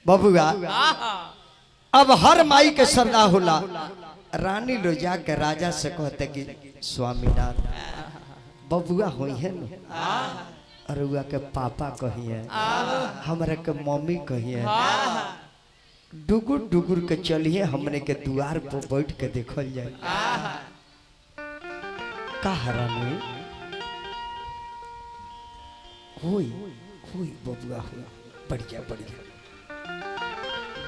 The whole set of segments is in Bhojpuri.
बबुआ अब हर माई के श्रद्धा होला। रानी लो जाके राजा से कहते कि स्वामीनाथ बबुआ हुई है न, अरुआ के पापा कहिए, हमारे के मम्मी कहिए, डुगुर डुगुर के चलिए हमने के द्वार पर बैठ के देखल जाए। का रानी हुई हुई बबुआ हुई, बढ़िया बढ़िया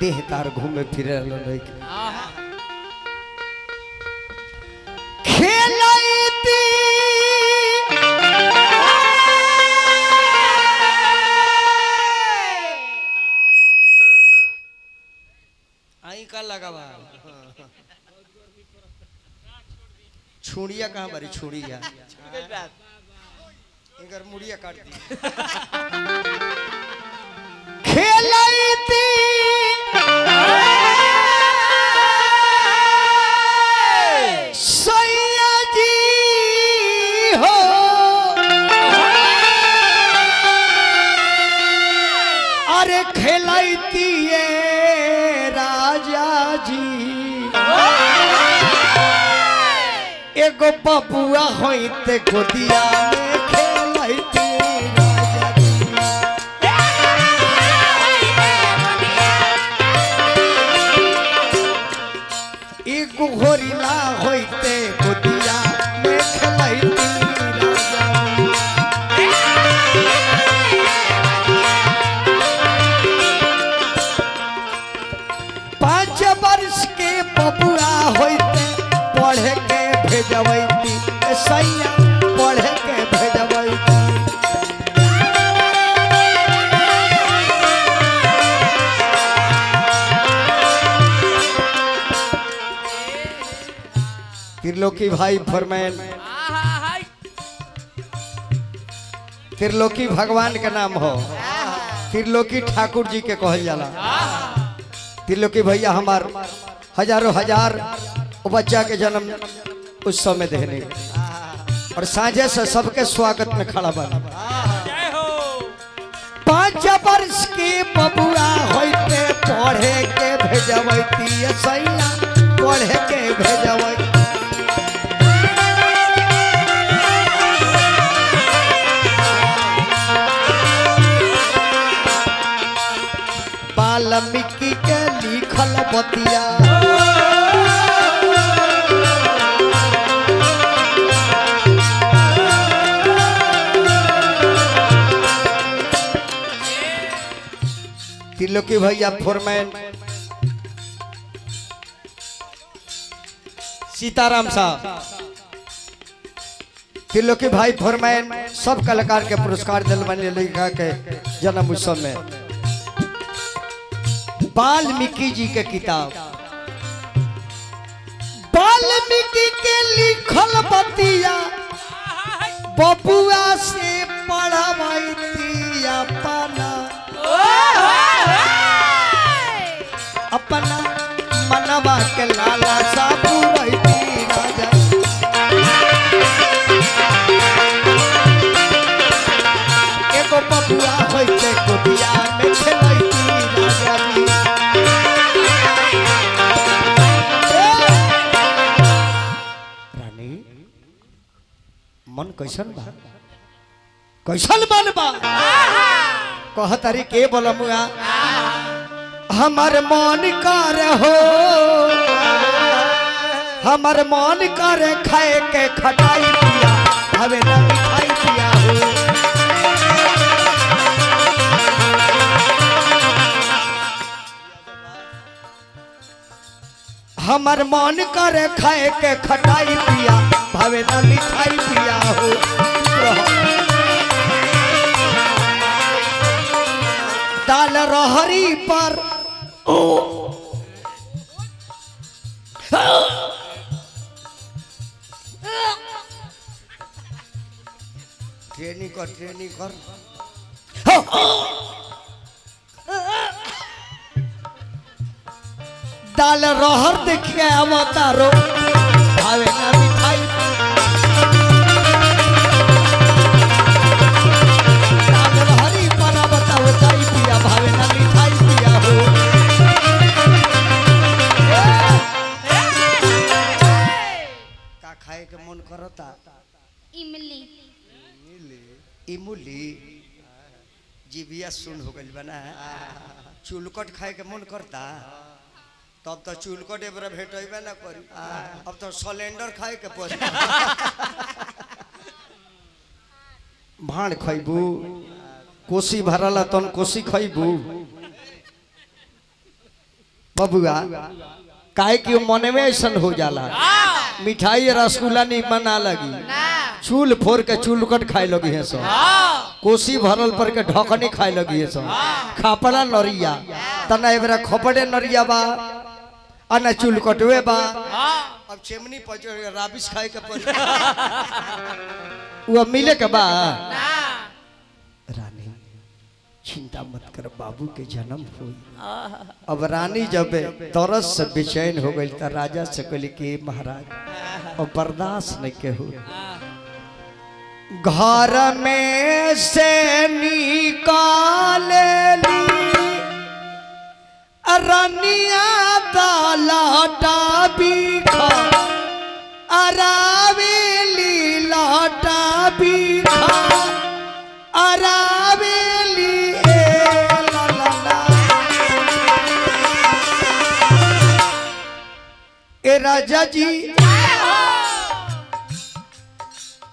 देह तार घूमे फिरे खेलती आई का लगा बा छुड़िया कहाँ बारी छुड़िया इधर मुड़िया काट दी खेलती सैया जी हो अरे खेलती राजा जी एगो बबुआ होते गोदिया में खेलती राजा जी एगो होरिला होते गोदिया में खेलती राजा जी 5 वर्ष के बबुआ होते पढ़े के भेजवैती सैया पढ़े के भेजवैती त्रिलोकी भाई फरमान त्रिलोकी भगवान का नाम हो। त्रिलोकी ठाकुर जी के कहल जाला। त्रिलोकी भैया हमार हजारों हजार बच्चा के जन्म उस समय देने और साझे से सबके स्वागत में खड़ा बना। 5 वर्ष के बबुआ होते पढ़े के भेजवैती सैया पढ़े के भेजवैती वाल्मीकि के लिखल बतिया त्रिलोकी भैया फोरमैन सीताराम साहब त्रिलोकी भाई फोरमैन सब कलाकार के पुरस्कार दिल बने लिखा के जन्म उत्सव में वाल्मीकि जी के किताब वाल्मीकि के लिखल बतिया बबुआ से पढ़वैती अपना मनवा के लाला सा पूरैती राजा एगो बबुआ होते गोदिया में खेलैती राजा जी रानी मन कैसन बा कैसन मन बा कहतरी के बोलमुआ हमर मन कर हो हमर मन कर खाए के खटाई पिया हवे ना मिठाई पिया हो हमर मन कर खाए के खटाई पिया भावे ना मिठाई पिया हो दाल रहरी पर ट्रेनिंग कर दाल रहर देखिए अवतारो भावे ना मिठाई दाल रहरी पर बताओ चाय पिया भावे ना मिठाई पिया हो जीभिया सुन हो गई बना चुलकट खाए के मन करता तब तो चुलकट एक बार भेटेबे ना करी अब तो सिलेंडर खाए के पड़ भाण खैबू कोसी भरला तन कोसी खैबू बबुआ काहे कि मने में ऐसा हो जाला मिठाई रसगुल्ला नहीं बना लगी चूल फोड़ के चुलकट खाए लगी है सब कोसी भरल पर के ढकनी खाए लगी है सब खापड़ा नरिया तना एबरा खपड़े नरिया बा अना चुलकटवे बा अब चेमनी पर राबिस खाए के पड़ वो मिले के बा रानी चिंता मत कर बाबू के जन्म हुई अब रानी जब तरस से बेचैन हो गई तो राजा से कहली कि महाराज और बर्दाश्त नहीं के हो घर में से निकाल ली रनिया दालाटा बिखा अरावेली लाटा बिखा अरावेली ए राजा जी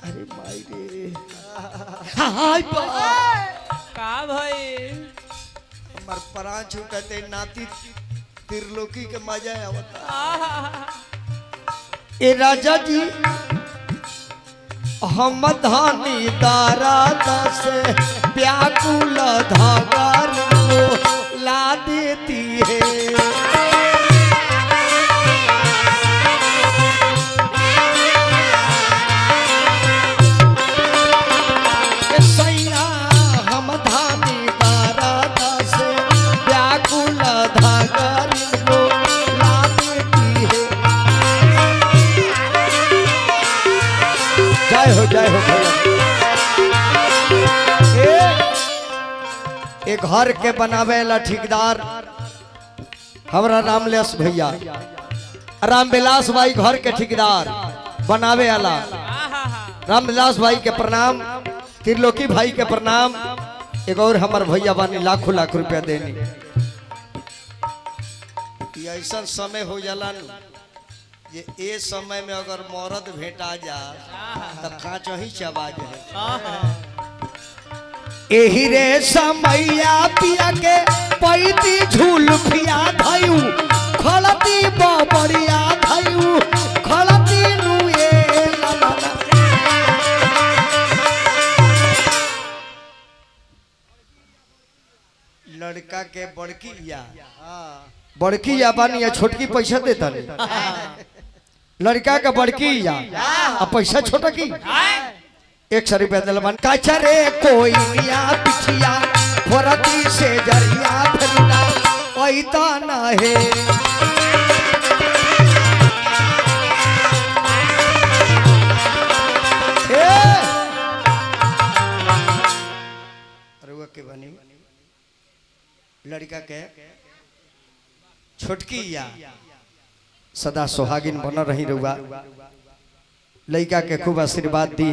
अरे माई रे हाय का भाई हमार प्राण छूटते नाती त्रिलोकी के मजा आवता ए राजा जी हम धानी दारा दस व्याकुल धागा ला देती है जय हो एक घर के बनावे ला ठेकेदार हमारा रामलेस भैया रामविलास भाई घर के ठेकेदार बनावे वाला रामविलास भाई के प्रणाम त्रिलोकी भाई के प्रणाम एक और हमार भैया बानी लाखों लाख रुपया देनी ऐसा समय हो जाला ये ए समय में अगर मौरत भेटा जा तो कांच ही चबा जाए एही रे समैया पिया के पैती झुलफिया धयू खलती बबड़िया धयू खलती नुए लड़का के बड़की या बानी या छोटकी पैसा देता लड़का का बड़की या पैसा छोटा की 100 रुपया दिलवान काचरे कोई या पिछिया फरती से जरिया फरिदा पैता ना है रुआ के बनी लड़का के छोटकी या सदा सुहागिन बन रही रुआ लड़का के खूब आशीर्वाद दी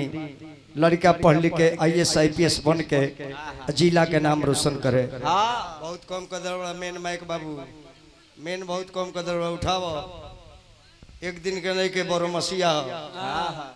लड़का पढ़ लिख के IAS IPS बन के जिला के नाम रोशन करे बहुत कम कदर मेन माइक बाबू मेन बहुत कम कदर उठाओ एक दिन के नहीं के बड़ो मसीहा